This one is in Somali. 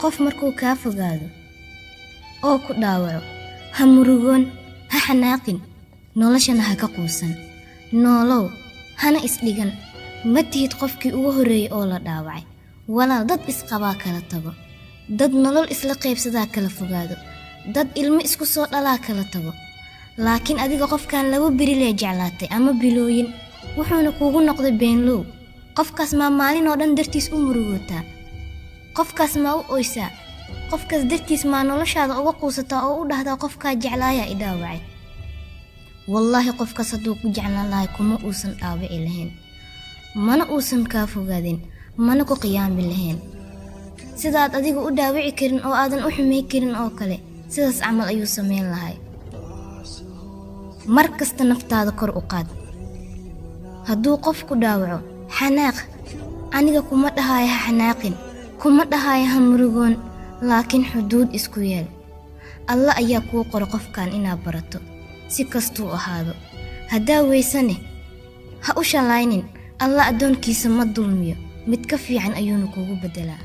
qof markuu kaa fogaado oo ku dhaawaco ha murugoon ha xanaaqin noloshana ha ka quusan noolow hana isdhigan ma tihid qofkii ugu horeeyay oo la dhaawacay walaal dad isqabaa kala tago dad nolol isla qaybsadaa kala fogaado dad ilmo isku soo dhalaa kala tago laakiin adiga qofkan laba biri lee jeclaatay ama bilooyin wuxuuna kuugu noqday beenlow qofkaas ma maalin oo dhan dartiis u murugootaa qofkaas ma u oysaa qofkaas dartiis ma noloshaada uga quusataa oo u dhahdaa qofkaa jeclaaya i dhaawacay wallaahi qofkaas hadduu ku jeclaan lahay kuma uusan dhaawici lahayn mana uusan kaa fogaadin mana ku qiyaami lahayn sidaad adiga u dhaawici karin oo aadan u xumay karin oo kale sidaas camal ayuu sameyn lahay mar kasta naftaada kor u qaad hadduu qof ku dhaawaco xanaaq aniga kuma dhahayo ha xanaaqin kuma dhahayo ha murugoon laakiin xuduud isku yeel alla ayaa kuu qoro qofkan inaad barato si kastuu ahaado haddaa weysane ha u shalaynin alla addoonkiisa ma dulmiyo mid ka fiican ayuuna kuugu beddelaa